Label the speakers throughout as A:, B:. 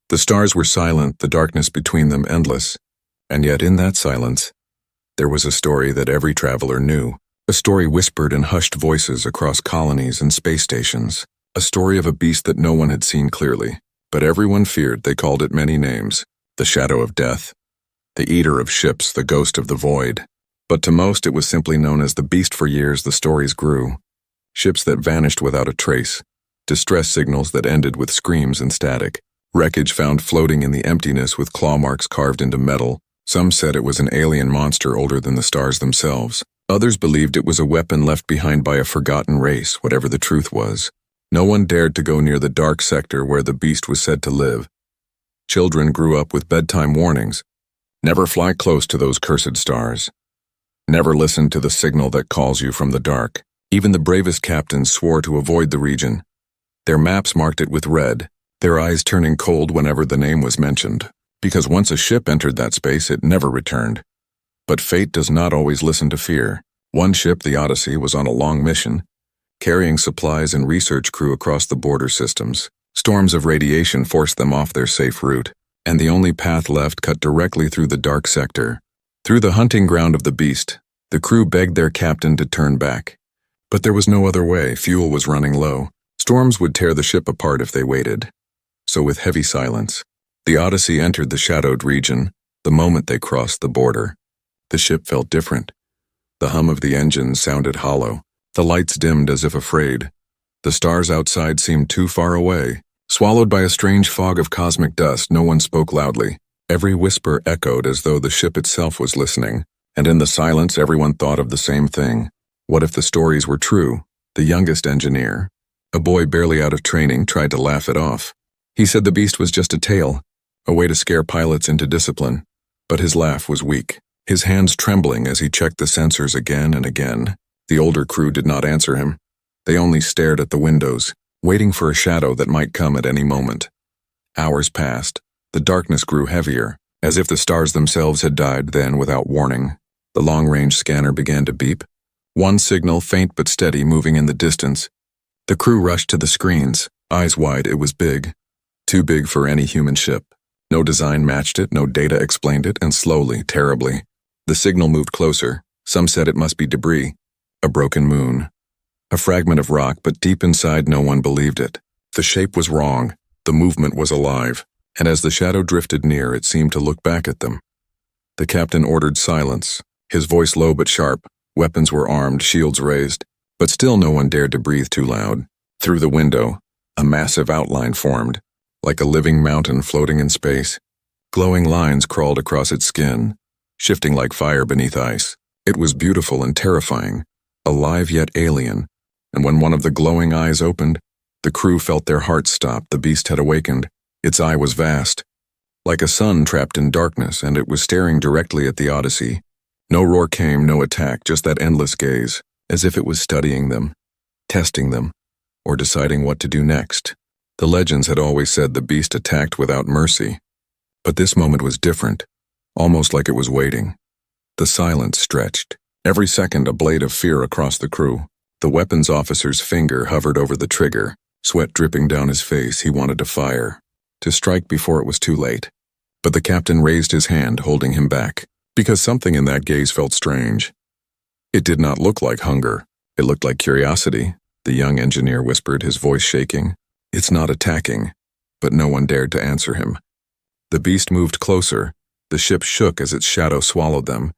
A: The stars were silent, the darkness between them endless, and yet in that silence, there was a story that every traveler knew, a story whispered in hushed voices across colonies and space stations, a story of a beast that no one had seen clearly, but everyone feared. They called it many names: the shadow of death, the eater of ships, the ghost of the void. But to most it was simply known as the beast. For years the stories grew. Ships that vanished without a trace, distress signals that ended with screams and static, wreckage found floating in the emptiness with claw marks carved into metal. Some said it was an alien monster older than the stars themselves. Others believed it was a weapon left behind by a forgotten race. Whatever the truth was, no one dared to go near the dark sector where the beast was said to live. Children grew up with bedtime warnings: never fly close to those cursed stars. Never listen to the signal that calls you from the dark. Even the bravest captains swore to avoid the region. Their maps marked it with red, their eyes turning cold whenever the name was mentioned, because once a ship entered that space, it never returned. But fate does not always listen to fear. One ship, the Odyssey, was on a long mission, carrying supplies and research crew across the border systems. Storms of radiation forced them off their safe route, and the only path left cut directly through the dark sector. Through the hunting ground of the beast, the crew begged their captain to turn back. But there was no other way. Fuel was running low. Storms would tear the ship apart if they waited. So with heavy silence, the Odyssey entered the shadowed region. The moment they crossed the border, the ship felt different. The hum of the engines sounded hollow. The lights dimmed as if afraid. The stars outside seemed too far away. Swallowed by a strange fog of cosmic dust, no one spoke loudly. Every whisper echoed as though the ship itself was listening. And in the silence, everyone thought of the same thing. What if the stories were true? The youngest engineer, a boy barely out of training, tried to laugh it off. He said the beast was just a tale, a way to scare pilots into discipline. But his laugh was weak, his hands trembling as he checked the sensors again and again. The older crew did not answer him. They only stared at the windows, waiting for a shadow that might come at any moment. Hours passed. The darkness grew heavier, as if the stars themselves had died. Then, without warning, the long-range scanner began to beep. One signal, faint but steady, moving in the distance. The crew rushed to the screens, eyes wide. It was big. Too big for any human ship. No design matched it, no data explained it, and slowly, terribly, the signal moved closer. Some said it must be debris, a broken moon, a fragment of rock, but deep inside no one believed it. The shape was wrong, the movement was alive, and as the shadow drifted near, it seemed to look back at them. The captain ordered silence, his voice low but sharp. Weapons were armed, shields raised, but still no one dared to breathe too loud. Through the window, a massive outline formed, like a living mountain floating in space. Glowing lines crawled across its skin, shifting like fire beneath ice. It was beautiful and terrifying, alive yet alien, and when one of the glowing eyes opened, the crew felt their hearts stop. The beast had awakened. Its eye was vast, like a sun trapped in darkness, and it was staring directly at the Odyssey. No roar came, no attack, just that endless gaze, as if it was studying them, testing them, or deciding what to do next. The legends had always said the beast attacked without mercy, but this moment was different, almost like it was waiting. The silence stretched, every second a blade of fear across the crew. The weapons officer's finger hovered over the trigger, sweat dripping down his face. He wanted to fire, to strike before it was too late. But the captain raised his hand, holding him back, because something in that gaze felt strange. It did not look like hunger. It looked like curiosity. The young engineer whispered, his voice shaking. "It's not attacking," but no one dared to answer him. The beast moved closer. The ship shook as its shadow swallowed them.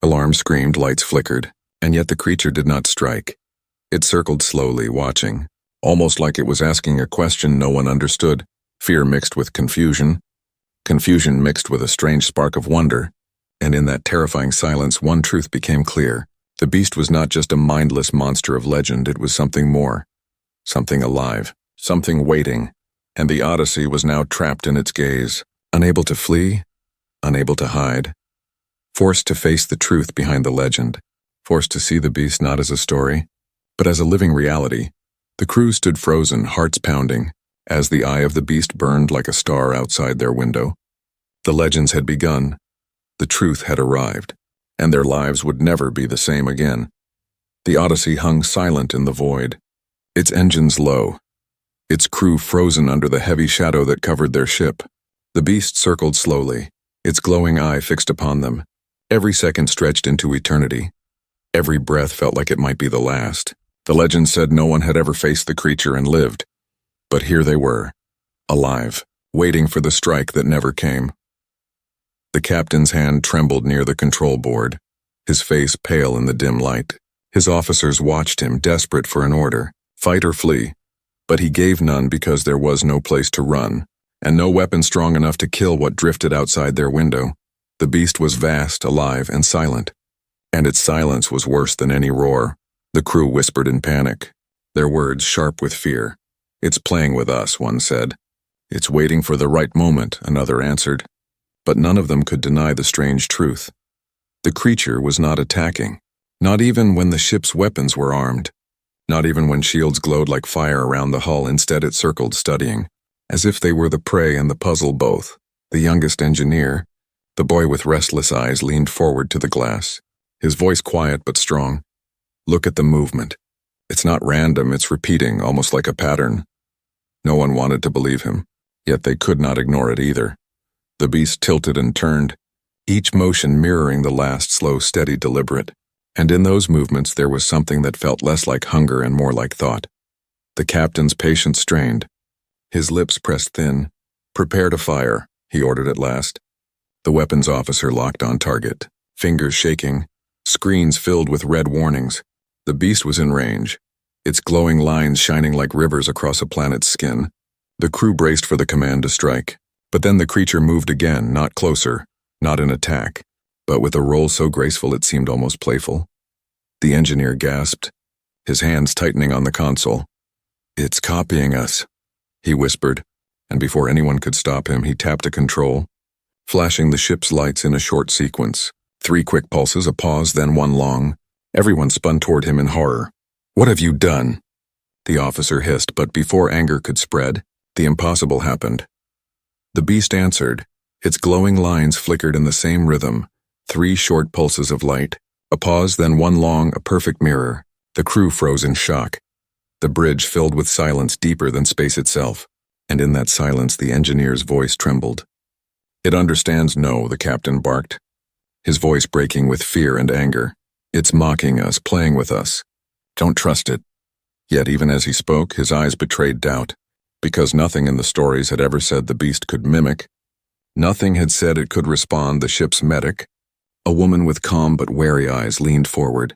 A: Alarms screamed, lights flickered, and yet the creature did not strike. It circled slowly, watching, almost like it was asking a question no one understood. Fear mixed with confusion mixed with a strange spark of wonder. And in that terrifying silence, one truth became clear. The beast was not just a mindless monster of legend, it was something more. Something alive, something waiting. And the Odyssey was now trapped in its gaze, unable to flee, unable to hide. Forced to face the truth behind the legend, forced to see the beast not as a story, but as a living reality. The crew stood frozen, hearts pounding, as the eye of the beast burned like a star outside their window. The legends had begun. The truth had arrived, and their lives would never be the same again. The Odyssey hung silent in the void, its engines low, its crew frozen under the heavy shadow that covered their ship. The beast circled slowly, its glowing eye fixed upon them. Every second stretched into eternity. Every breath felt like it might be the last. The legend said no one had ever faced the creature and lived. But here they were, alive, waiting for the strike that never came. The captain's hand trembled near the control board, his face pale in the dim light. His officers watched him, desperate for an order, fight or flee. But he gave none because there was no place to run, and no weapon strong enough to kill what drifted outside their window. The beast was vast, alive, and silent. And its silence was worse than any roar. The crew whispered in panic, their words sharp with fear. "It's playing with us," one said. "It's waiting for the right moment," another answered. But none of them could deny the strange truth. The creature was not attacking, not even when the ship's weapons were armed, not even when shields glowed like fire around the hull. Instead it circled, studying, as if they were the prey and the puzzle both. The youngest engineer, the boy with restless eyes, leaned forward to the glass, his voice quiet but strong. "Look at the movement. It's not random, it's repeating, almost like a pattern." No one wanted to believe him, yet they could not ignore it either. The beast tilted and turned, each motion mirroring the last, slow, steady, deliberate. And in those movements there was something that felt less like hunger and more like thought. The captain's patience strained. His lips pressed thin. "Prepare to fire," he ordered at last. The weapons officer locked on target, fingers shaking, screens filled with red warnings. The beast was in range, its glowing lines shining like rivers across a planet's skin. The crew braced for the command to strike. But then the creature moved again, not closer, not in attack, but with a roll so graceful it seemed almost playful. The engineer gasped, his hands tightening on the console. "It's copying us," he whispered, and before anyone could stop him, he tapped a control, flashing the ship's lights in a short sequence. 3 quick pulses, a pause, then 1 long. Everyone spun toward him in horror. "What have you done?" the officer hissed, but before anger could spread, the impossible happened. The beast answered. Its glowing lines flickered in the same rhythm, 3 short pulses of light, a pause, then 1 long, a perfect mirror. The crew froze in shock. The bridge filled with silence deeper than space itself, and in that silence the engineer's voice trembled. "It understands no," the captain barked, his voice breaking with fear and anger. "It's mocking us, playing with us. Don't trust it." Yet even as he spoke, his eyes betrayed doubt. Because nothing in the stories had ever said the beast could mimic. Nothing had said it could respond, the ship's medic. A woman with calm but wary eyes leaned forward.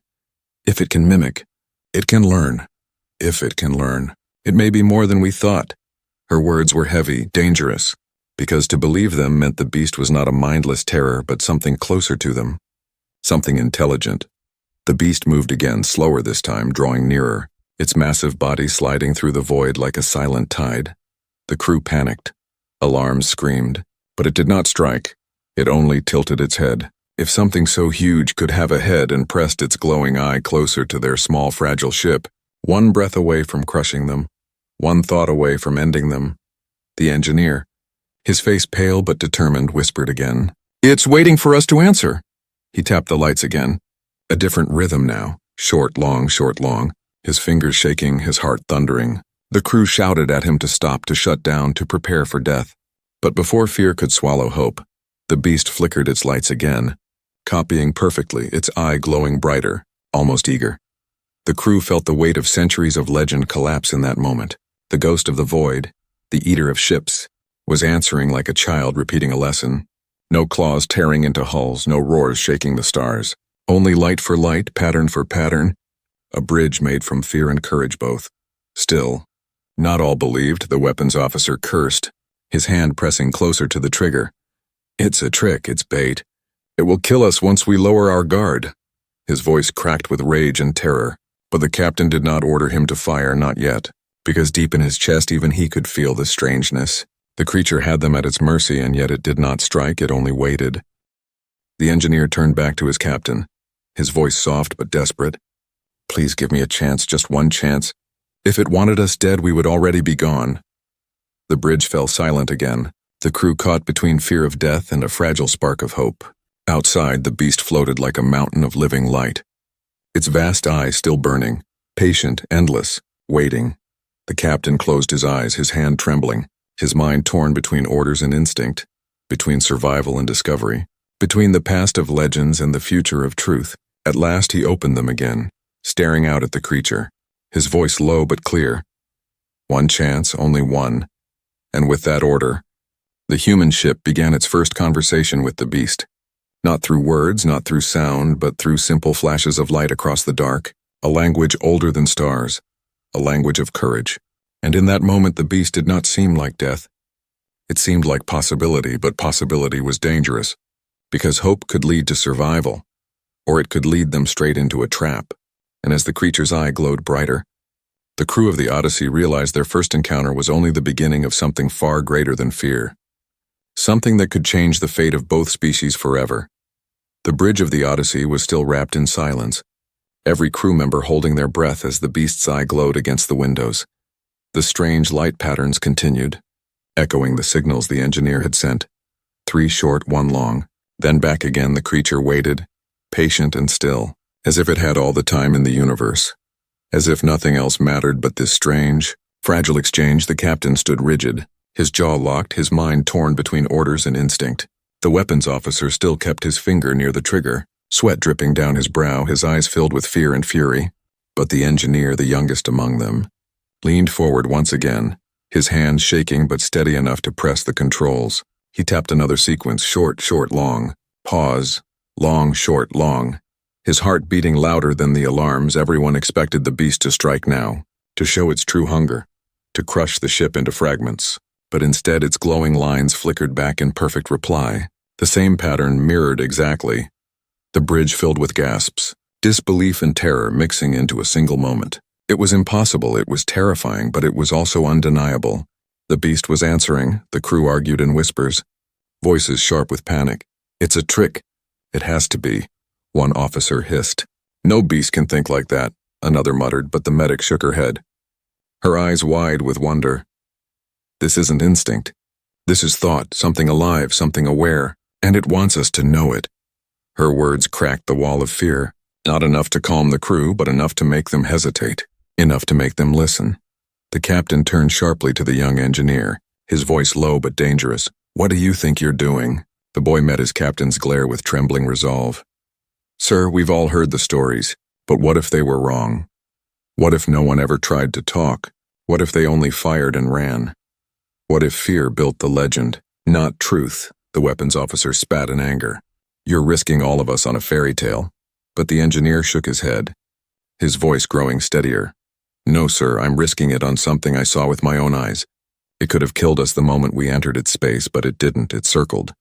A: "If it can mimic, it can learn. If it can learn, it may be more than we thought." Her words were heavy, dangerous, because to believe them meant the beast was not a mindless terror but something closer to them. Something intelligent. The beast moved again, slower this time, drawing nearer, its massive body sliding through the void like a silent tide. The crew panicked. Alarms screamed, but it did not strike. It only tilted its head. If something so huge could have a head and pressed its glowing eye closer to their small, fragile ship, 1 breath away from crushing them, 1 thought away from ending them. The engineer, his face pale but determined, whispered again, "It's waiting for us to answer." He tapped the lights again. A different rhythm now, short, long, his fingers shaking, his heart thundering. The crew shouted at him to stop, to shut down, to prepare for death. But before fear could swallow hope, the beast flickered its lights again, copying perfectly, its eye glowing brighter, almost eager. The crew felt the weight of centuries of legend collapse in that moment. The ghost of the void, the eater of ships, was answering like a child repeating a lesson. No claws tearing into hulls, no roars shaking the stars. Only light for light, pattern for pattern, a bridge made from fear and courage both. Still, not all believed, the weapons officer cursed, his hand pressing closer to the trigger. "It's a trick, it's bait. It will kill us once we lower our guard." His voice cracked with rage and terror, but the captain did not order him to fire, not yet, because deep in his chest even he could feel the strangeness. The creature had them at its mercy, and yet it did not strike, it only waited. The engineer turned back to his captain, his voice soft but desperate. "Please give me a chance, just 1 chance. If it wanted us dead, we would already be gone." The bridge fell silent again, the crew caught between fear of death and a fragile spark of hope. Outside, the beast floated like a mountain of living light, its vast eyes still burning, patient, endless, waiting. The captain closed his eyes, his hand trembling. his mind torn between orders and instinct, between survival and discovery, between the past of legends and the future of truth. At last he opened them again, staring out at the creature, his voice low but clear. One chance, only one. And with that order, the human ship began its first conversation with the beast. Not through words, not through sound, but through simple flashes of light across the dark, a language older than stars, a language of courage. And in that moment the beast did not seem like death. It seemed like possibility, but possibility was dangerous, because hope could lead to survival, or it could lead them straight into a trap. And as the creature's eye glowed brighter, the crew of the Odyssey realized their first encounter was only the beginning of something far greater than fear. Something that could change the fate of both species forever. The bridge of the Odyssey was still wrapped in silence, every crew member holding their breath as the beast's eye glowed against the windows. The strange light patterns continued, echoing the signals the engineer had sent. 3 short, 1 long. Then back again the creature waited, patient and still, as if it had all the time in the universe. As if nothing else mattered but this strange, fragile exchange. The captain stood rigid, his jaw locked, his mind torn between orders and instinct. The weapons officer still kept his finger near the trigger, sweat dripping down his brow, his eyes filled with fear and fury. But the engineer, the youngest among them, leaned forward once again, his hands shaking but steady enough to press the controls. He tapped another sequence, short, short, long. Pause, long, short, long. His heart beating louder than the alarms. Everyone expected the beast to strike now, to show its true hunger, to crush the ship into fragments. But instead its glowing lines flickered back in perfect reply. The same pattern mirrored exactly. The bridge filled with gasps, disbelief and terror mixing into a single moment. It was impossible, it was terrifying, but it was also undeniable. The beast was answering, the crew argued in whispers, voices sharp with panic. It's a trick. It has to be, one officer hissed. No beast can think like that, another muttered, but the medic shook her head, her eyes wide with wonder. This isn't instinct. This is thought, something alive, something aware, and it wants us to know it. Her words cracked the wall of fear, not enough to calm the crew, but enough to make them hesitate, enough to make them listen. The captain turned sharply to the young engineer, his voice low but dangerous. What do you think you're doing? The boy met his captain's glare with trembling resolve. Sir, we've all heard the stories, but what if they were wrong? What if no one ever tried to talk? What if they only fired and ran? What if fear built the legend, not truth? The weapons officer spat in anger. You're risking all of us on a fairy tale. But the engineer shook his head, his voice growing steadier. No, sir, I'm risking it on something I saw with my own eyes. It could have killed us the moment we entered its space, but it didn't. It circled.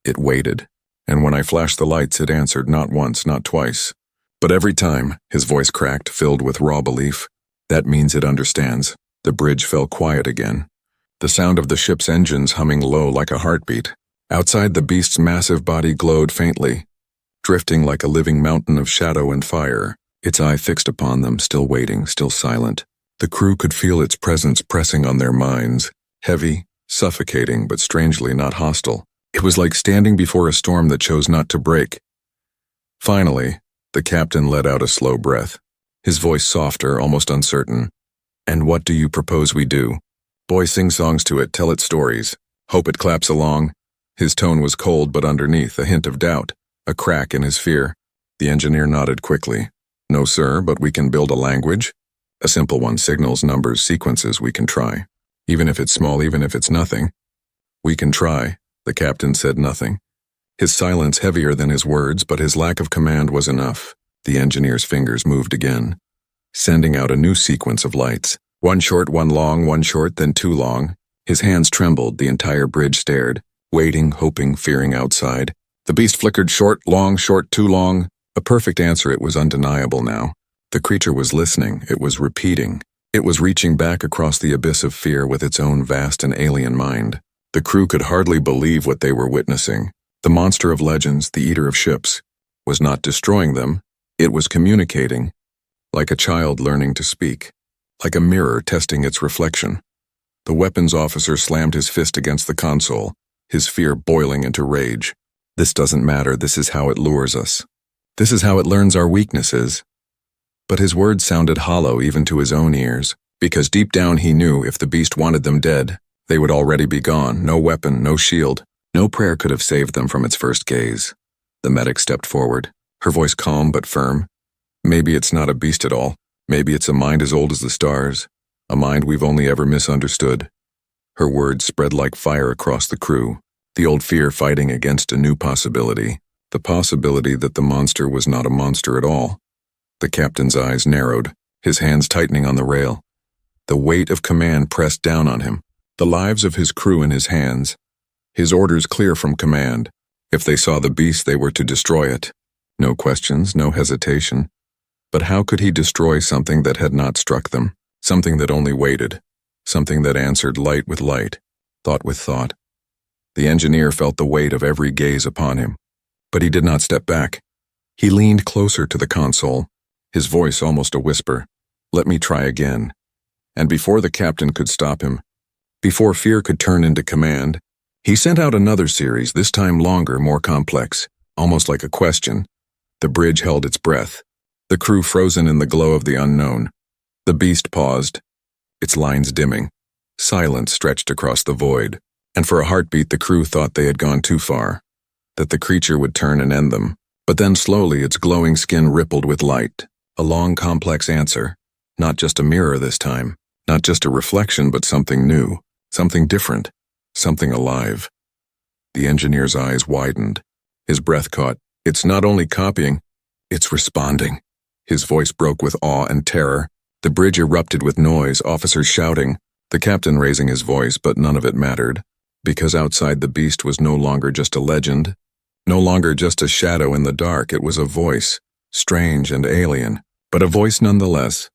A: It waited. And when I flashed the lights, it answered, not once, not twice. But every time, his voice cracked, filled with raw belief. That means it understands. The bridge fell quiet again. The sound of the ship's engines humming low like a heartbeat. Outside, the beast's massive body glowed faintly, drifting like a living mountain of shadow and fire, its eye fixed upon them, still waiting, still silent. The crew could feel its presence pressing on their minds, heavy, suffocating, but strangely not hostile. It was like standing before a storm that chose not to break. Finally, the captain let out a slow breath, his voice softer, almost uncertain. And what do you propose we do? Boy, sing songs to it, tell it stories. Hope it claps along. His tone was cold, but underneath, a hint of doubt, a crack in his fear. The engineer nodded quickly. No, sir, but we can build a language. A simple one, signals, numbers, sequences, we can try. Even if it's small, even if it's nothing. We can try. The captain said nothing. His silence heavier than his words, but his lack of command was enough. The engineer's fingers moved again, sending out a new sequence of lights. 1 short, 1 long, 1 short, then 2 long. His hands trembled, the entire bridge stared, waiting, hoping, fearing outside. The beast flickered short, 2 long. A perfect answer, it was undeniable now. The creature was listening, it was repeating. It was reaching back across the abyss of fear with its own vast and alien mind. The crew could hardly believe what they were witnessing. The monster of legends, the eater of ships, was not destroying them. It was communicating, like a child learning to speak, like a mirror testing its reflection. The weapons officer slammed his fist against the console, his fear boiling into rage. This doesn't matter, this is how it lures us. This is how it learns our weaknesses. But his words sounded hollow even to his own ears, because deep down he knew if the beast wanted them dead, They would already be gone, no weapon, no shield. No prayer could have saved them from its first gaze. The medic stepped forward, her voice calm but firm. Maybe it's not a beast at all. Maybe it's a mind as old as the stars, a mind we've only ever misunderstood. Her words spread like fire across the crew, the old fear fighting against a new possibility, the possibility that the monster was not a monster at all. The captain's eyes narrowed, his hands tightening on the rail. The weight of command pressed down on him, the lives of his crew in his hands. His orders clear from command. If they saw the beast, they were to destroy it. No questions, no hesitation. But how could he destroy something that had not struck them, something that only waited, something that answered light with light, thought with thought? The engineer felt the weight of every gaze upon him, but he did not step back. He leaned closer to the console, his voice almost a whisper. "Let me try again." And before the captain could stop him, before fear could turn into command, he sent out another series, this time longer, more complex, almost like a question. The bridge held its breath, the crew frozen in the glow of the unknown. The beast paused, its lines dimming. Silence stretched across the void, and for a heartbeat the crew thought they had gone too far, that the creature would turn and end them. But then slowly its glowing skin rippled with light, a long, complex answer. Not just a mirror this time, not just a reflection, but something new, something different, something alive. The engineer's eyes widened, his breath caught. It's not only copying, it's responding. His voice broke with awe and terror. The bridge erupted with noise, officers shouting, the captain raising his voice, but none of it mattered, because outside the beast was no longer just a legend, no longer just a shadow in the dark. It was a voice, strange and alien, but a voice nonetheless.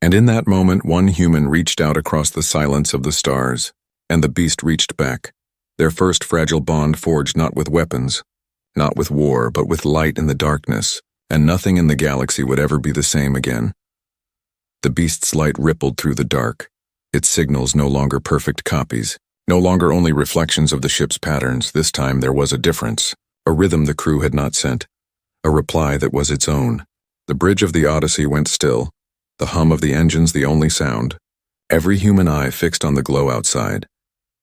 A: And in that moment, one human reached out across the silence of the stars, and the beast reached back, their first fragile bond forged not with weapons, not with war, but with light in the darkness, and nothing in the galaxy would ever be the same again. The beast's light rippled through the dark, its signals no longer perfect copies, no longer only reflections of the ship's patterns. This time there was a difference, a rhythm the crew had not sent, a reply that was its own. The bridge of the Odyssey went still, the hum of the engines the only sound, every human eye fixed on the glow outside,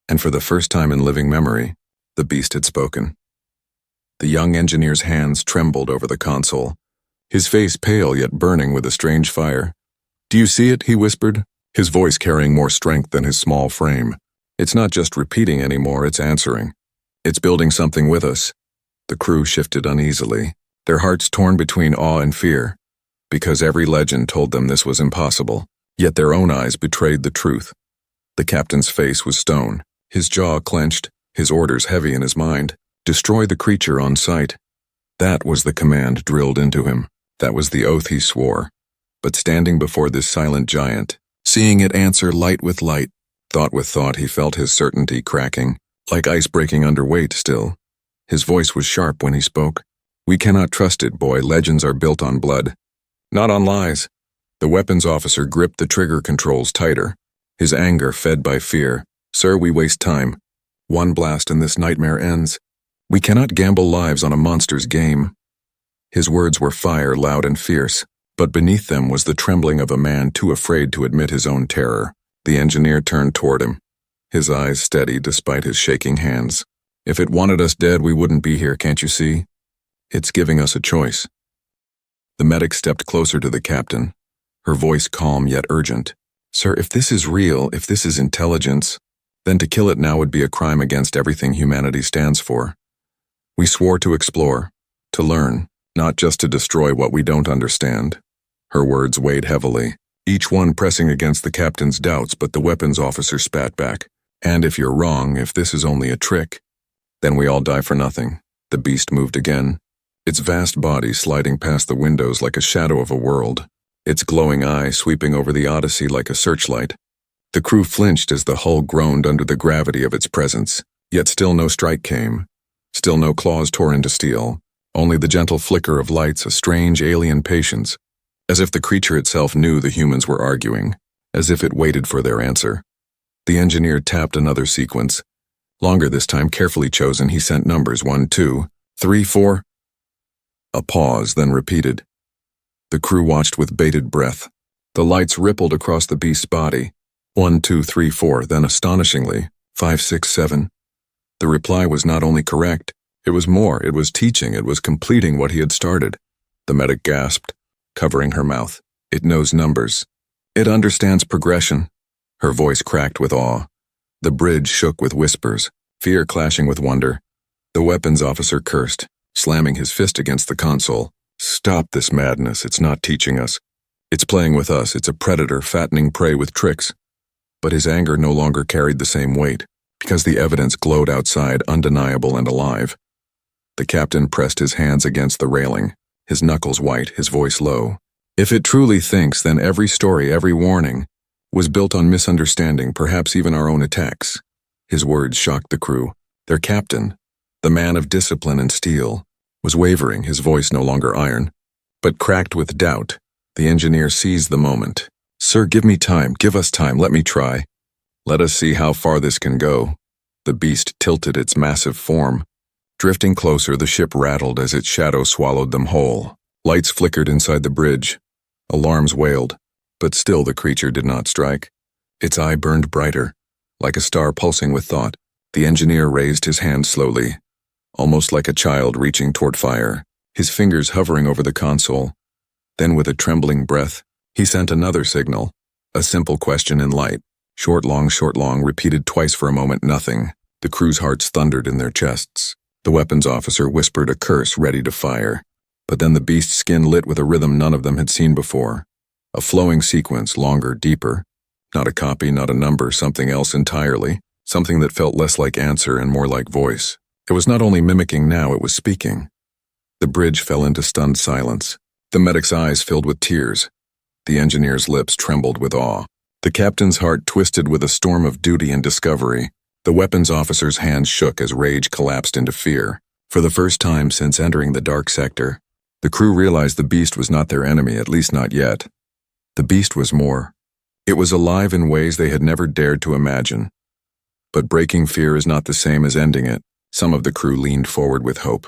A: and for the first time in living memory, the beast had spoken. The young engineer's hands trembled over the console, his face pale yet burning with a strange fire. "Do you see it?" he whispered, his voice carrying more strength than his small frame. "It's not just repeating anymore, it's answering. It's building something with us." The crew shifted uneasily, their hearts torn between awe and fear, because every legend told them this was impossible, yet their own eyes betrayed the truth. The captain's face was stone, his jaw clenched, his orders heavy in his mind. Destroy the creature on sight. That was the command drilled into him. That was the oath he swore. But standing before this silent giant, seeing it answer light with light, thought with thought, he felt his certainty cracking, like ice breaking under weight still. His voice was sharp when he spoke. "We cannot trust it, boy. Legends are built on blood, not on lies." The weapons officer gripped the trigger controls tighter, his anger fed by fear. "Sir, we waste time. One blast and this nightmare ends. We cannot gamble lives on a monster's game." His words were fire, loud and fierce, but beneath them was the trembling of a man too afraid to admit his own terror. The engineer turned toward him, his eyes steady despite his shaking hands. "If it wanted us dead, we wouldn't be here, can't you see? It's giving us a choice." The medic stepped closer to the captain, her voice calm yet urgent. "Sir, if this is real, if this is intelligence, then to kill it now would be a crime against everything humanity stands for. We swore to explore, to learn, not just to destroy what we don't understand." Her words weighed heavily, each one pressing against the captain's doubts, but the weapons officer spat back. "And if you're wrong, if this is only a trick, then we all die for nothing." The beast moved again, its vast body sliding past the windows like a shadow of a world, its glowing eye sweeping over the Odyssey like a searchlight. The crew flinched as the hull groaned under the gravity of its presence, yet still no strike came. Still no claws tore into steel, only the gentle flicker of lights, a strange alien patience, as if the creature itself knew the humans were arguing, as if it waited for their answer. The engineer tapped another sequence. Longer this time, carefully chosen, he sent numbers 1, 2, 3, 4. A pause, then repeated. The crew watched with bated breath. The lights rippled across the beast's body, 1, 2, 3, 4, then astonishingly, 5, 6, 7. The reply was not only correct, it was more, it was teaching, it was completing what he had started. The medic gasped, covering her mouth. It knows numbers. It understands progression. Her voice cracked with awe. The bridge shook with whispers, fear clashing with wonder. The weapons officer cursed, slamming his fist against the console. Stop this madness, it's not teaching us. It's playing with us, it's a predator fattening prey with tricks. But his anger no longer carried the same weight, because the evidence glowed outside, undeniable and alive. The captain pressed his hands against the railing, his knuckles white, his voice low. If it truly thinks, then every story, every warning, was built on misunderstanding, perhaps even our own attacks. His words shocked the crew. Their captain, the man of discipline and steel, was wavering, his voice no longer iron, but cracked with doubt. The engineer seized the moment. Sir, give me time, give us time, let me try. Let us see how far this can go. The beast tilted its massive form. Drifting closer, the ship rattled as its shadow swallowed them whole. Lights flickered inside the bridge. Alarms wailed, but still the creature did not strike. Its eye burned brighter, like a star pulsing with thought. The engineer raised his hand slowly, almost like a child reaching toward fire, his fingers hovering over the console. Then with a trembling breath, he sent another signal, a simple question in light. Short, long, repeated twice for a moment, nothing. The crew's hearts thundered in their chests. The weapons officer whispered a curse, ready to fire. But then the beast's skin lit with a rhythm none of them had seen before. A flowing sequence, longer, deeper. Not a copy, not a number, something else entirely. Something that felt less like answer and more like voice. It was not only mimicking now, it was speaking. The bridge fell into stunned silence. The medic's eyes filled with tears. The engineer's lips trembled with awe. The captain's heart twisted with a storm of duty and discovery. The weapons officer's hands shook as rage collapsed into fear. For the first time since entering the dark sector, the crew realized the beast was not their enemy, at least not yet. The beast was more. It was alive in ways they had never dared to imagine. But breaking fear is not the same as ending it. Some of the crew leaned forward with hope.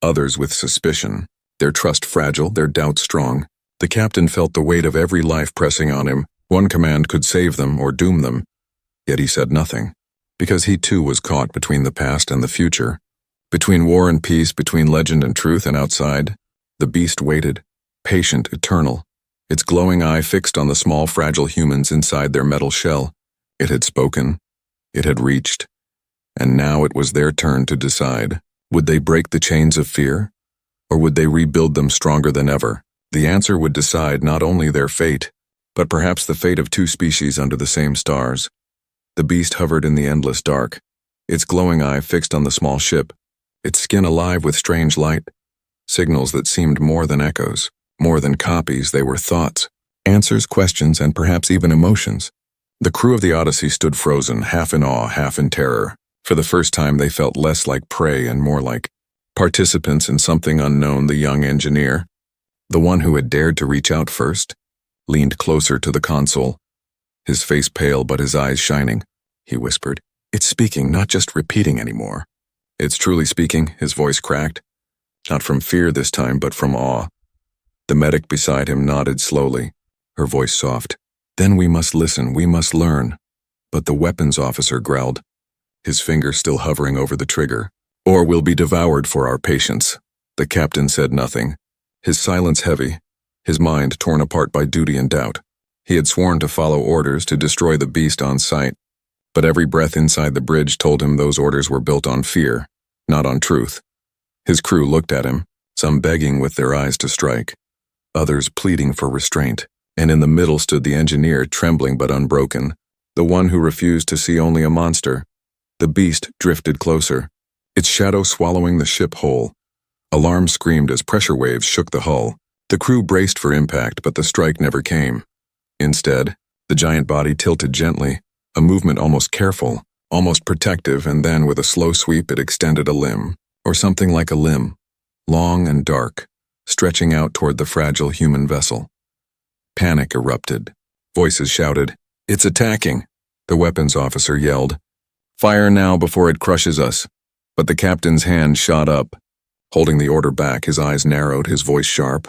A: Others with suspicion. Their trust fragile, their doubt strong. The captain felt the weight of every life pressing on him. One command could save them or doom them. Yet he said nothing. Because he too was caught between the past and the future. Between war and peace, between legend and truth, and outside, the beast waited, patient, eternal, its glowing eye fixed on the small, fragile humans inside their metal shell. It had spoken. It had reached. And now it was their turn to decide. Would they break the chains of fear? Or would they rebuild them stronger than ever? The answer would decide not only their fate, but perhaps the fate of two species under the same stars. The beast hovered in the endless dark, its glowing eye fixed on the small ship, its skin alive with strange light. Signals that seemed more than echoes, more than copies, they were thoughts, answers, questions, and perhaps even emotions. The crew of the Odyssey stood frozen, half in awe, half in terror. For the first time they felt less like prey and more like participants in something unknown. The young engineer, the one who had dared to reach out first, leaned closer to the console, his face pale but his eyes shining. He whispered, "It's speaking, not just repeating anymore." "It's truly speaking," his voice cracked. Not from fear this time, but from awe. The medic beside him nodded slowly, her voice soft. "Then we must listen, we must learn." But the weapons officer growled, his finger still hovering over the trigger. "Or we'll be devoured for our patience." The captain said nothing, his silence heavy, his mind torn apart by duty and doubt. He had sworn to follow orders to destroy the beast on sight, but every breath inside the bridge told him those orders were built on fear, not on truth. His crew looked at him, some begging with their eyes to strike, others pleading for restraint, and in the middle stood the engineer, trembling but unbroken, the one who refused to see only a monster. The beast drifted closer, its shadow swallowing the ship whole. Alarm screamed as pressure waves shook the hull. The crew braced for impact, but the strike never came. Instead, the giant body tilted gently, a movement almost careful, almost protective, and then with a slow sweep it extended a limb, or something like a limb, long and dark, stretching out toward the fragile human vessel. Panic erupted. Voices shouted, "It's attacking!" The weapons officer yelled, "Fire now before it crushes us." But the captain's hand shot up, holding the order back, his eyes narrowed, his voice sharp.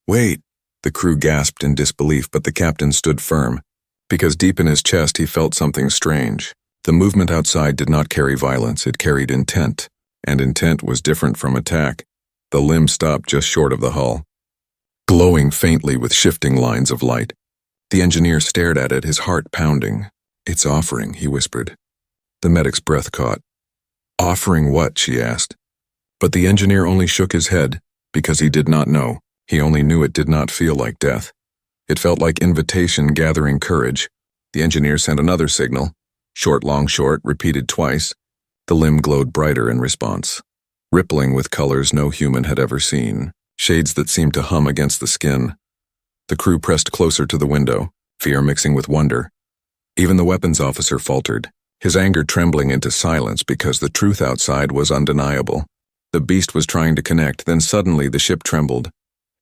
A: "Wait!" The crew gasped in disbelief, but the captain stood firm, because deep in his chest he felt something strange. The movement outside did not carry violence, it carried intent, and intent was different from attack. The limb stopped just short of the hull, glowing faintly with shifting lines of light. The engineer stared at it, his heart pounding. "It's offering," he whispered. The medic's breath caught. "Offering what?" she asked. But the engineer only shook his head, because he did not know. He only knew it did not feel like death. It felt like invitation gathering courage. The engineer sent another signal. Short, long, short, repeated twice. The limb glowed brighter in response, rippling with colors no human had ever seen, shades that seemed to hum against the skin. The crew pressed closer to the window, fear mixing with wonder. Even the weapons officer faltered, his anger trembling into silence because the truth outside was undeniable. The beast was trying to connect, then suddenly the ship trembled.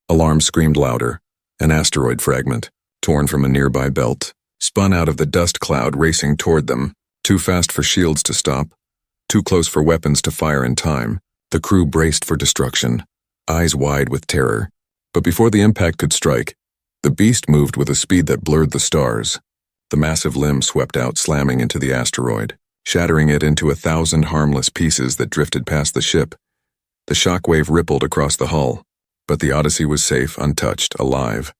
A: Alarms screamed louder. An asteroid fragment, torn from a nearby belt, spun out of the dust cloud racing toward them, too fast for shields to stop, too close for weapons to fire in time. The crew braced for destruction, eyes wide with terror. But before the impact could strike, the beast moved with a speed that blurred the stars. The massive limb swept out, slamming into the asteroid, shattering it into 1,000 harmless pieces that drifted past the ship. The shockwave rippled across the hull, but the Odyssey was safe, untouched, alive.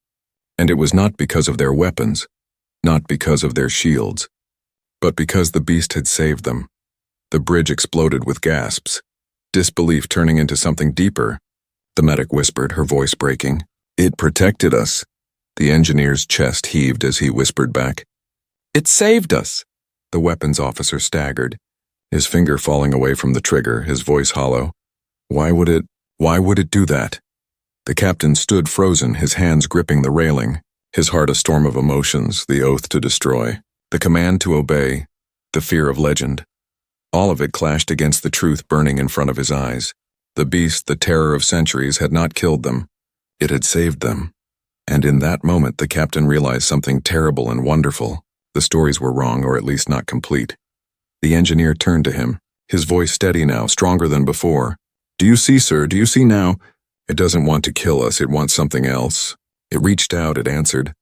A: And it was not because of their weapons, not because of their shields, but because the beast had saved them. The bridge exploded with gasps, disbelief turning into something deeper. The medic whispered, her voice breaking. "It protected us." The engineer's chest heaved as he whispered back, "It saved us." The weapons officer staggered, his finger falling away from the trigger, his voice hollow. Why would it do that? The captain stood frozen, his hands gripping the railing, his heart a storm of emotions, the oath to destroy, the command to obey, the fear of legend. All of it clashed against the truth burning in front of his eyes. The beast, the terror of centuries, had not killed them. It had saved them. And in that moment the captain realized something terrible and wonderful. The stories were wrong, or at least not complete. The engineer turned to him, his voice steady now, stronger than before. "Do you see, sir? Do you see now? It doesn't want to kill us, it wants something else. It reached out," it answered.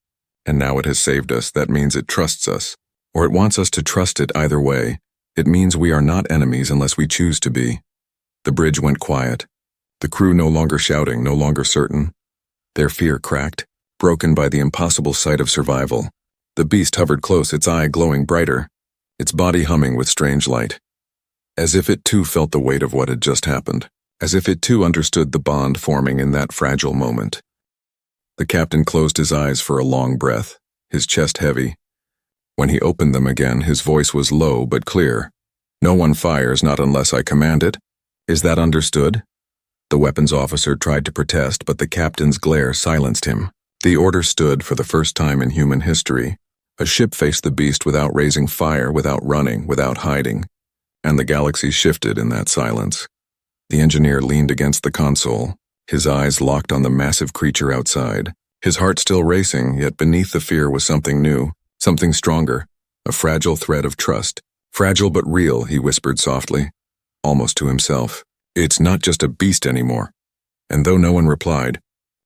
A: "And now it has saved us. That means it trusts us. Or it wants us to trust it either way. It means we are not enemies unless we choose to be." The bridge went quiet. The crew no longer shouting, no longer certain. Their fear cracked, broken by the impossible sight of survival. The beast hovered close, its eye glowing brighter, its body humming with strange light. As if it too felt the weight of what had just happened. As if it too understood the bond forming in that fragile moment. The captain closed his eyes for a long breath, his chest heavy. When he opened them again, his voice was low but clear. "No one fires, not unless I command it. Is that understood?" The weapons officer tried to protest, but the captain's glare silenced him. The order stood for the first time in human history. A ship faced the beast without raising fire, without running, without hiding. And the galaxy shifted in that silence. The engineer leaned against the console, his eyes locked on the massive creature outside. His heart still racing, yet beneath the fear was something new, something stronger, a fragile thread of trust. "Fragile but real," he whispered softly, almost to himself. "It's not just a beast anymore." And though no one replied,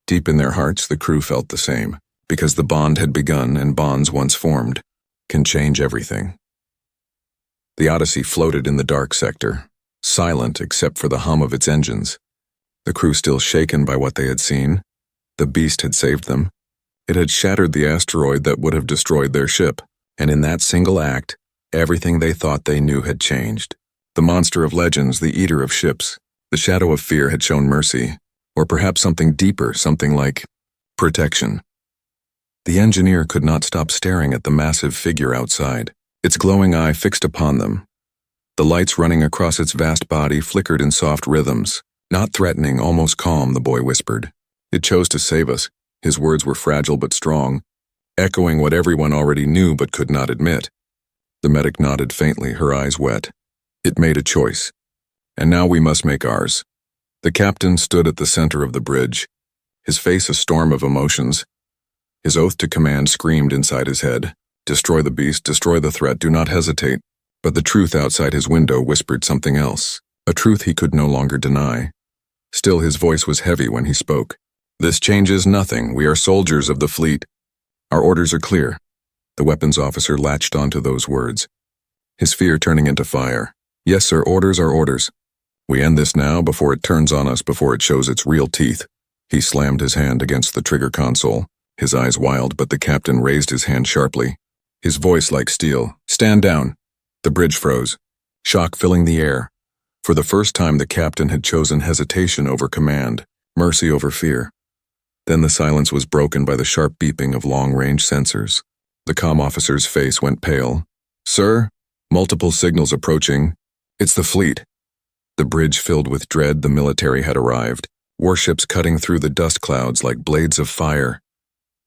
A: deep in their hearts the crew felt the same, because the bond had begun, and bonds once formed can change everything. The Odyssey floated in the dark sector, silent except for the hum of its engines. The crew still shaken by what they had seen. The beast had saved them. It had shattered the asteroid that would have destroyed their ship, and in that single act, everything they thought they knew had changed. The monster of legends, the eater of ships, the shadow of fear had shown mercy, or perhaps something deeper, something like protection. The engineer could not stop staring at the massive figure outside, its glowing eye fixed upon them. The lights running across its vast body flickered in soft rhythms. "Not threatening, almost calm," the boy whispered. "It chose to save us." His words were fragile but strong, echoing what everyone already knew but could not admit. The medic nodded faintly, her eyes wet. "It made a choice. And now we must make ours." The captain stood at the center of the bridge, his face a storm of emotions. His oath to command screamed inside his head. Destroy the beast, destroy the threat, do not hesitate. But the truth outside his window whispered something else, a truth he could no longer deny. Still, his voice was heavy when he spoke. "This changes nothing. We are soldiers of the fleet. Our orders are clear. The weapons officer latched onto those words, his fear turning into fire. Yes, sir, orders are orders. We end this now before it turns on us, before it shows its real teeth. He slammed his hand against the trigger console, his eyes wild, but the captain raised his hand sharply, his voice like steel. Stand down. The bridge froze, shock filling the air. For the first time, the captain had chosen hesitation over command, mercy over fear. Then the silence was broken by the sharp beeping of long-range sensors. The comm officer's face went pale. Sir, multiple signals approaching. It's the fleet. The bridge filled with dread. The military had arrived, warships cutting through the dust clouds like blades of fire.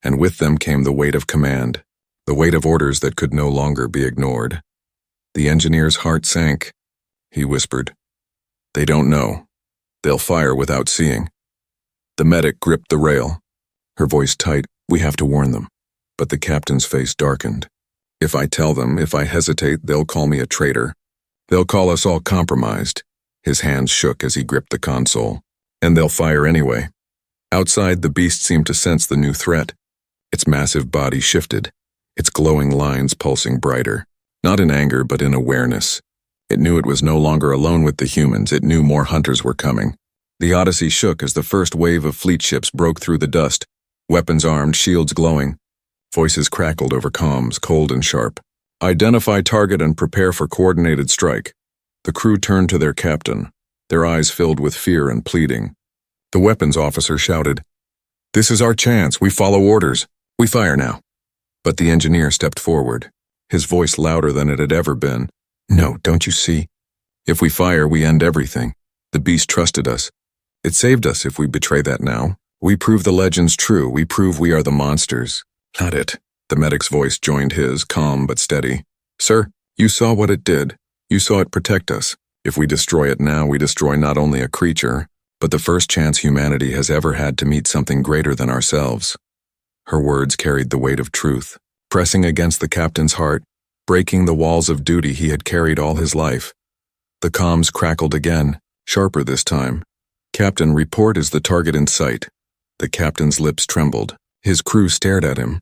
A: And with them came the weight of command, the weight of orders that could no longer be ignored. The engineer's heart sank. He whispered, They don't know. They'll fire without seeing. The medic gripped the rail, her voice tight. We have to warn them. But the captain's face darkened. If I tell them, if I hesitate, they'll call me a traitor. They'll call us all compromised. His hands shook as he gripped the console. And they'll fire anyway. Outside, the beast seemed to sense the new threat. Its massive body shifted, its glowing lines pulsing brighter. Not in anger, but in awareness. It knew it was no longer alone with the humans. It knew more hunters were coming. The Odyssey shook as the first wave of fleet ships broke through the dust, weapons armed, shields glowing. Voices crackled over comms, cold and sharp. Identify target and prepare for coordinated strike. The crew turned to their captain, their eyes filled with fear and pleading. The weapons officer shouted, This is our chance. We follow orders. We fire now. But the engineer stepped forward, his voice louder than it had ever been. No, don't you see? If we fire, we end everything. The beast trusted us. It saved us if we betray that now. We prove the legends true. We prove we are the monsters. Not it. The medic's voice joined his, calm but steady. Sir, you saw what it did. You saw it protect us. If we destroy it now, we destroy not only a creature, but the first chance humanity has ever had to meet something greater than ourselves. Her words carried the weight of truth, pressing against the captain's heart, breaking the walls of duty he had carried all his life. The comms crackled again, sharper this time. Captain, report is the target in sight. The captain's lips trembled. His crew stared at him,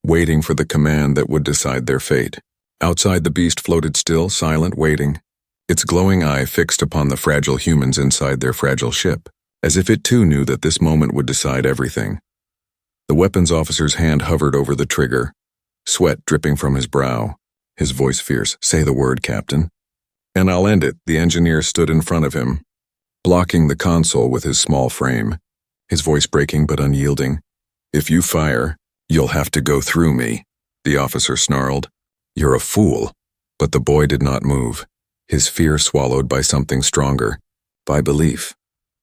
A: waiting for the command that would decide their fate. Outside, the beast floated still, silent, waiting, its glowing eye fixed upon the fragile humans inside their fragile ship, as if it too knew that this moment would decide everything. The weapons officer's hand hovered over the trigger, sweat dripping from his brow, his voice fierce. Say the word, Captain. And I'll end it. The engineer stood in front of him, blocking the console with his small frame, his voice breaking but unyielding. If you fire, you'll have to go through me, the officer snarled. You're a fool. But the boy did not move, his fear swallowed by something stronger, by belief.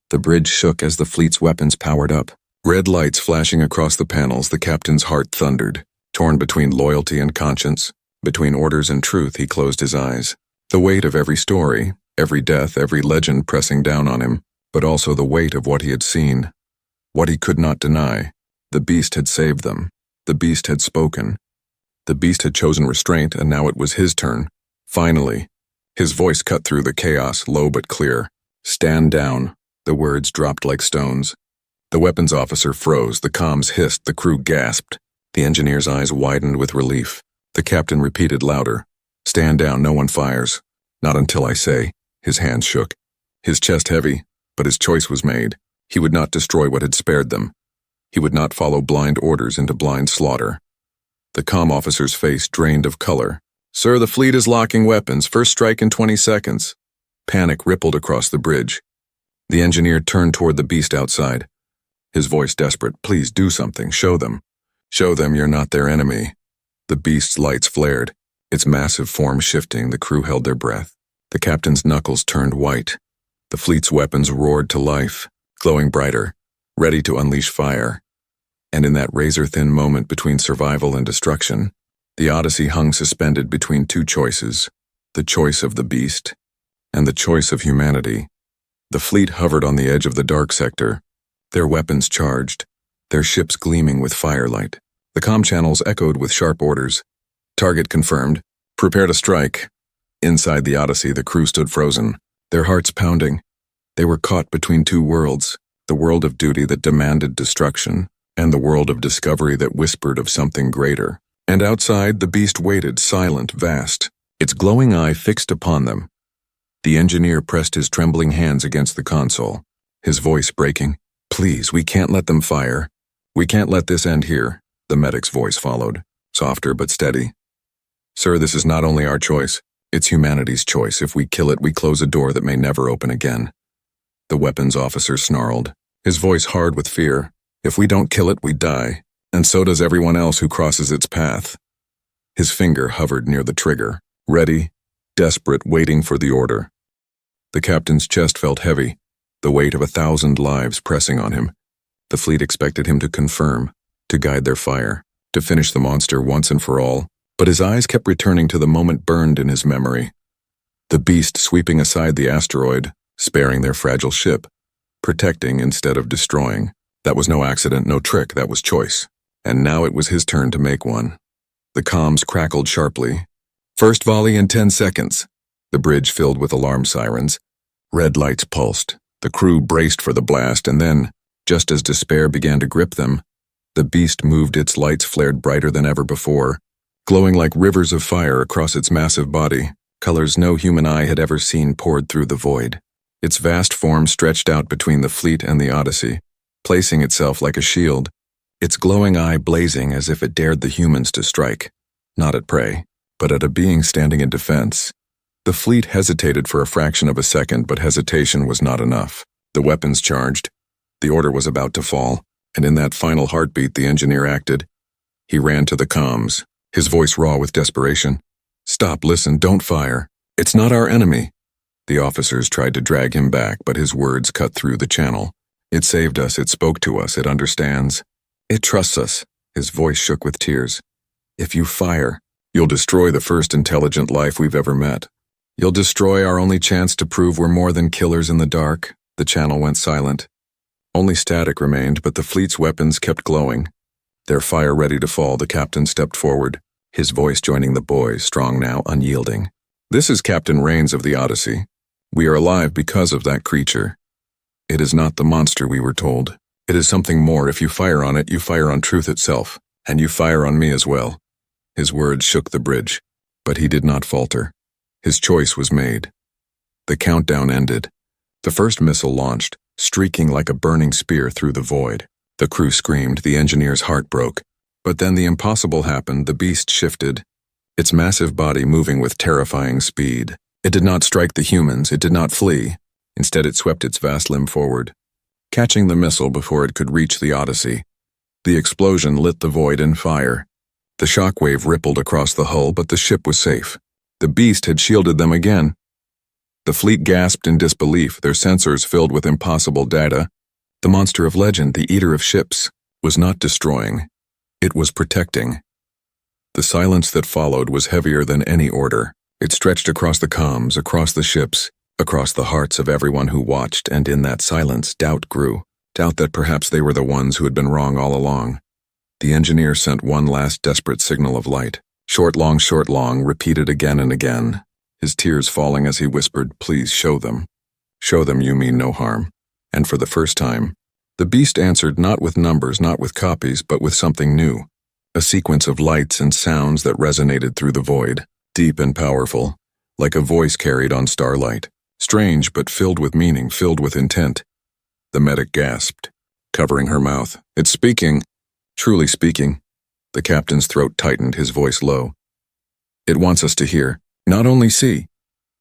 A: The bridge shook as the fleet's weapons powered up. Red lights flashing across the panels, the captain's heart thundered. Torn between loyalty and conscience, between orders and truth, he closed his eyes. The weight of every story, every death, every legend pressing down on him, but also the weight of what he had seen, what he could not deny. The beast had saved them. The beast had spoken. The beast had chosen restraint, and now it was his turn. Finally, his voice cut through the chaos, low but clear. Stand down. The words dropped like stones. The weapons officer froze, the comms hissed, the crew gasped. The engineer's eyes widened with relief. The captain repeated louder. Stand down, no one fires. Not until I say. His hands shook, his chest heavy, but his choice was made. He would not destroy what had spared them. He would not follow blind orders into blind slaughter. The comm officer's face drained of color. Sir, the fleet is locking weapons. First strike in 20 seconds. Panic rippled across the bridge. The engineer turned toward the beast outside, his voice desperate. Please do something. Show them. Show them you're not their enemy. The beast's lights flared, its massive form shifting. The crew held their breath. The captain's knuckles turned white. The fleet's weapons roared to life, glowing brighter, ready to unleash fire. And in that razor-thin moment between survival and destruction, the Odyssey hung suspended between two choices, the choice of the beast and the choice of humanity. The fleet hovered on the edge of the dark sector, their weapons charged, their ships gleaming with firelight. The comm channels echoed with sharp orders. Target confirmed. Prepare to strike. Inside the Odyssey, the crew stood frozen, their hearts pounding. They were caught between two worlds, the world of duty that demanded destruction, and the world of discovery that whispered of something greater. And outside, the beast waited, silent, vast, its glowing eye fixed upon them. The engineer pressed his trembling hands against the console, his voice breaking. "Please, we can't let them fire. We can't let this end here," the medic's voice followed, softer but steady. "Sir, this is not only our choice, it's humanity's choice. If we kill it, we close a door that may never open again." The weapons officer snarled, his voice hard with fear. "If we don't kill it, we die, and so does everyone else who crosses its path." His finger hovered near the trigger, ready, desperate, waiting for the order. The captain's chest felt heavy, the weight of 1,000 lives pressing on him. The fleet expected him to confirm, to guide their fire, to finish the monster once and for all, but his eyes kept returning to the moment burned in his memory. The beast sweeping aside the asteroid, sparing their fragile ship, protecting instead of destroying. That was no accident, no trick, that was choice. And now it was his turn to make one. The comms crackled sharply. "First volley in 10 seconds. The bridge filled with alarm sirens. Red lights pulsed. The crew braced for the blast, and then, just as despair began to grip them, the beast moved. Its lights flared brighter than ever before, glowing like rivers of fire across its massive body, colors no human eye had ever seen poured through the void. Its vast form stretched out between the fleet and the Odyssey, placing itself like a shield, its glowing eye blazing as if it dared the humans to strike, not at prey, but at a being standing in defense. The fleet hesitated for a fraction of a second, but hesitation was not enough. The weapons charged. The order was about to fall, and in that final heartbeat the engineer acted. He ran to the comms, his voice raw with desperation. "Stop, listen, don't fire. It's not our enemy." The officers tried to drag him back, but his words cut through the channel. "It saved us, it spoke to us, it understands. It trusts us." His voice shook with tears. "If you fire, you'll destroy the first intelligent life we've ever met. You'll destroy our only chance to prove we're more than killers in the dark." The channel went silent. Only static remained, but the fleet's weapons kept glowing. Their fire ready to fall, the captain stepped forward, his voice joining the boys, strong now, unyielding. "This is Captain Rains of the Odyssey. We are alive because of that creature. It is not the monster we were told. It is something more. If you fire on it, you fire on truth itself, and you fire on me as well." His words shook the bridge, but he did not falter. His choice was made. The countdown ended. The first missile launched, streaking like a burning spear through the void. The crew screamed, the engineer's heart broke. But then the impossible happened. The beast shifted, its massive body moving with terrifying speed. It did not strike the humans, it did not flee. Instead it swept its vast limb forward, catching the missile before it could reach the Odyssey. The explosion lit the void in fire. The shockwave rippled across the hull, but the ship was safe. The beast had shielded them again. The fleet gasped in disbelief, their sensors filled with impossible data. The monster of legend, the eater of ships, was not destroying. It was protecting. The silence that followed was heavier than any order. It stretched across the comms, across the ships, across the hearts of everyone who watched, and in that silence, doubt grew. Doubt that perhaps they were the ones who had been wrong all along. The engineer sent one last desperate signal of light. Short, long, repeated again and again, his tears falling as he whispered, "Please show them. Show them you mean no harm." And for the first time, the beast answered not with numbers, not with copies, but with something new. A sequence of lights and sounds that resonated through the void, deep and powerful, like a voice carried on starlight. Strange, but filled with meaning, filled with intent. The medic gasped, covering her mouth. "It's speaking. Truly speaking." The captain's throat tightened, his voice low. "It wants us to hear, not only see."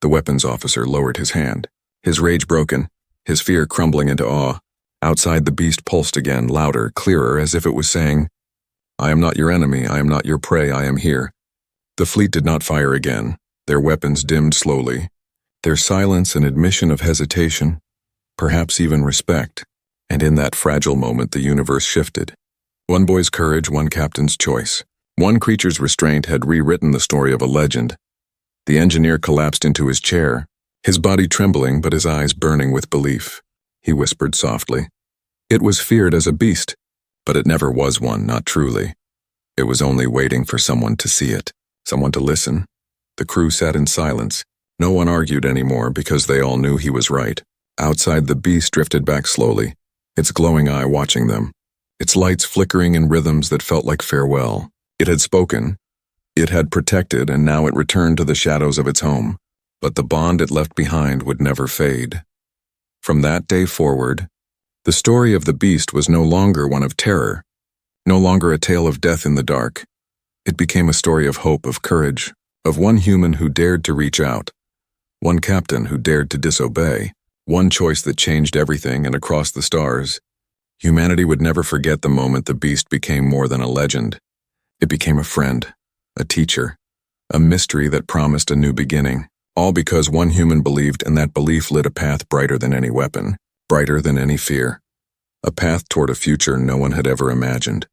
A: The weapons officer lowered his hand, his rage broken, his fear crumbling into awe. Outside the beast pulsed again, louder, clearer, as if it was saying, "I am not your enemy, I am not your prey, I am here." The fleet did not fire again, their weapons dimmed slowly, their silence an admission of hesitation, perhaps even respect, and in that fragile moment the universe shifted. One boy's courage, one captain's choice. One creature's restraint had rewritten the story of a legend. The engineer collapsed into his chair, his body trembling but his eyes burning with belief. He whispered softly. It was feared as a beast, but it never was one, not truly. It was only waiting for someone to see it, someone to listen. The crew sat in silence. No one argued anymore because they all knew he was right. Outside, the beast drifted back slowly, its glowing eye watching them, its lights flickering in rhythms that felt like farewell. It had spoken, it had protected, and now it returned to the shadows of its home. But the bond it left behind would never fade. From that day forward, the story of the beast was no longer one of terror, no longer a tale of death in the dark. It became a story of hope, of courage, of one human who dared to reach out, one captain who dared to disobey, one choice that changed everything. And across the stars, humanity would never forget the moment the beast became more than a legend. It became a friend, a teacher, a mystery that promised a new beginning, all because one human believed, and that belief lit a path brighter than any weapon, brighter than any fear, a path toward a future no one had ever imagined.